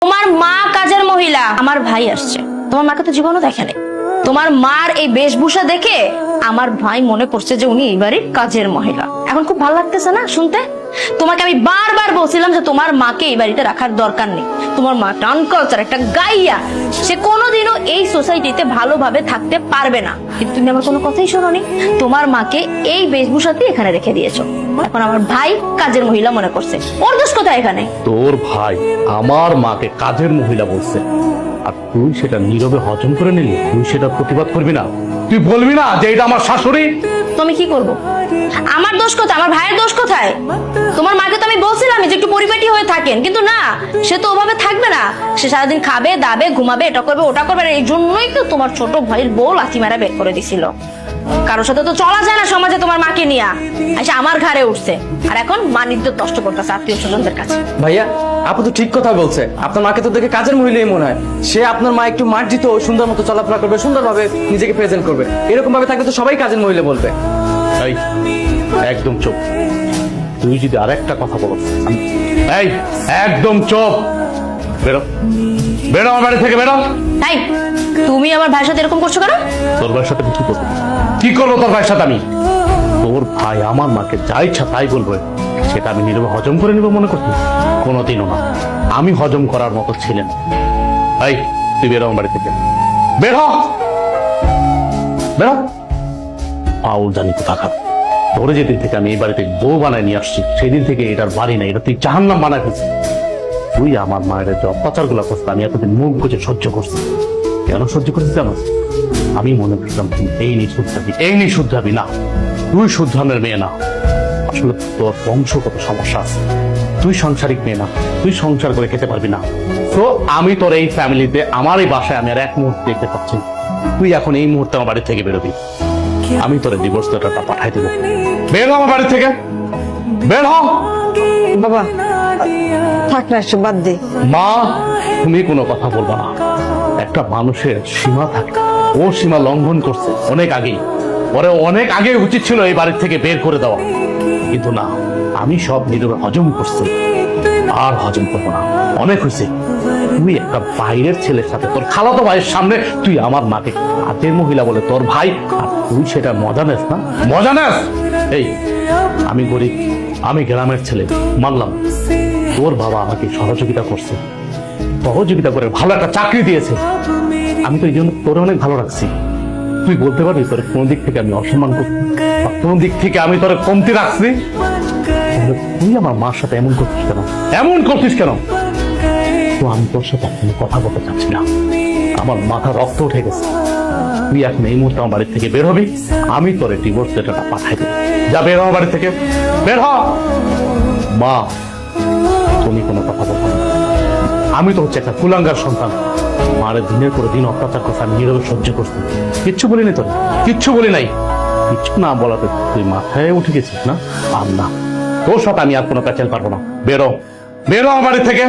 তোমার মা কাজের মহিলা, আমার ভাই আসছে। তোমার মাকে তো জীবনও দেখেনি। তোমার মার এই বেশভূষা দেখে আমার ভাই মনে করছে যে উনি এই বাড়ির কাজের মহিলা। এখন খুব ভালো লাগতেছে না শুনতে? তোমাকে আমি বারবার বলছিলাম যে তোমার মাকে এই বাড়িতে রাখার দরকার নেই। তোমার মা আনকালচার, একটা গাইয়া, সে কোনোদিনও এই সোসাইটিতে ভালোভাবে থাকতে পারবে না। কিন্তু তুমি আমার কোনো কথাই শোনোনি। তোমার মাকে এই বেশভূষাতে এখানে রেখে দিয়েছো। এখন আমার ভাই কাজের মহিলা মনে করছে। ওর দোষ কোথায় এখানে? তোর ভাই আমার মাকে কাজের মহিলা বলছে, আর তুই সেটা নীরবে হজম করে নিলি। তুই সেটা প্রতিবাদ করবি না? তুই বলবি না যে এটা আমার শাশুড়ি? তুমি কি করবো? আমার দোষ কোথায়? আমার ভাইয়ের দোষ কোথায়? তোমার মাকে তো আমি বলছিলাম যে একটু পরিপাটি হয়ে থাকেন, কিন্তু না, সে তো ওভাবে থাকবে না। সে সারাদিন খাবে, দাবে, ঘুমাবে, এটা করবে, ওটা করবে। এই জন্যই তো তোমার ছোট ভাইয়ের বউ লাথি মারা বের করে দিছিল। কারোর সাথে তো চলা যায় না সমাজে। তোমার মাকে নিয়ে এসে আমার ঘাড়ে উঠছে, আর এখন মানিজ্য নষ্ট করতেছে আত্মীয় স্বজনদের কাছে। ভাইয়া, আপু তো ঠিক কথা বলছে। আপনার মাকে তো দেখে কাজের মহিলাই মনে হয়। সে আপনার মা একটু মার্জিত, সুন্দর মতো চলাফেরা করবে, সুন্দরভাবে নিজেকে প্রেজেন্ট করবে। এরকম ভাবে থাকলে তো সবাই কাজের মহিলা বলবে। এই, একদম চুপ। তুই যদি আরেকটা কথা বলো, এই একদম চুপ। বেরো, বেরো আমার বাড়ি থেকে, বেরো। তাই তুমি আমার ভাইয়ের সাথে এরকম করছো কেন? তোর ভাইয়ের সাথে কি করবো? কি করবো তোর ভাইয়ের সাথে আমি? তোর ভাই আমার মাকে যা ইচ্ছা তাই বলবে, সেটা আমি নীরবে হজম করে নিব মনে করছি? কোনোদিনও না। আমি হজম করার মতো ছিলেন। এই, তুই বেরো আমার বাড়ি থেকে, বেরো, বেরো। পাউল জানি তো থাকা। তোরে যেদিন থেকে আমি এই বাড়িতে বউ বানায় নিয়ে আসছি, সেদিন থেকে এটার বাড়ি নাই, এটা তুই জাহান্নাম বানায় ফেলছিস। তুই আমার মায়ের যে অত্যাচার গুলা করছিস, আমি এতদিন মুখ বুঝে সহ্য করছি। কেন সহ্য করছিস জানো? আমি মনে করছিলাম তুই এই নিয়ে শুধরাবি, এই নিয়ে শুধরাবি। না, তুই শুধরানোর মেয়ে না। আসলে তোর বংশগত সমস্যা আছে। তুই সাংসারিক মেয়ে না, তুই সংসার করে খেতে পারবি না। তো আমি তোর এই ফ্যামিলিতে, আমার এই বাসায় আমি আর এক মুহূর্তে দেখতে পাচ্ছি না। তুই এখন এই মুহূর্তে আমার বাড়ি থেকে বেরোবি। আমি তোর ডিভোর্স লেটারটা পাঠাই দেবো। বের হ আমার বাড়ি থেকে, বের হ। বাবা থাক না, এসব বাদ দে। মা, তুমি কোনো কথা বলবা না। একটা মানুষের সীমা থাকে, ও সীমা লঙ্ঘন করছে অনেক আগেই। পরে অনেক আগে উচিত ছিল এই বাড়ির থেকে বের করে দেওয়া, কিন্তু না, আমি সব নীরবে হজম করছি। আর হজম করবো না, অনেক হয়েছে। তুই একটা বাইরের ছেলের সাথে, তোর খালাতো ভাইয়ের সামনে তুই আমার মাকে কাজের মহিলা বলে তোর ভাই, আর তুই সেটা মজা নেস না? মজা নেস? এই, আমি গরিব, আমি গ্রামের ছেলে, মানলাম। তোর বাবা আমাকে সহযোগিতা করছে, সহযোগিতা করে ভালো একটা চাকরি দিয়েছে। আমি তো এই জন্য তোরে অনেক ভালো রাখছি। তুই বলতে পারবি তোর কোন দিক থেকে আমি অসম্মান করছি, কোন দিক থেকে আমি তোরে কমতি রাখছি? তুই আমার মার সাথে এমন করছিস কেন? এমন করছিস কেন? তো আমি তোর সাথে এখন কথা বলতে চাচ্ছি না। আমার মাথা রক্ত উঠে গেছে। তুই এখন এই মুহূর্তে আমার বাড়ি থেকে বের হবি। আমি তোরে ডিভোর্স লেটারটা পাঠাই দেবো। যা, বের হ আমার বাড়ি থেকে, বের হ। মা, তুমি কোনো কথা বলবো না। আমি তো হচ্ছে একটা কুলাঙ্গার সন্তান। মারে দিনের পরে দিন অত্যাচার করছে, আমি নীরবে সহ্য করছি। কিচ্ছু বলিনি তোর, কিচ্ছু বলি নাই। কিচ্ছু না বলাতে তুই মাথায় উঠে গেছিস না? আর না, তোর সাথে আমি আর কোনো প্যাচেল পারবো না। বেরো, বেরো আমার বাড়ি থেকে।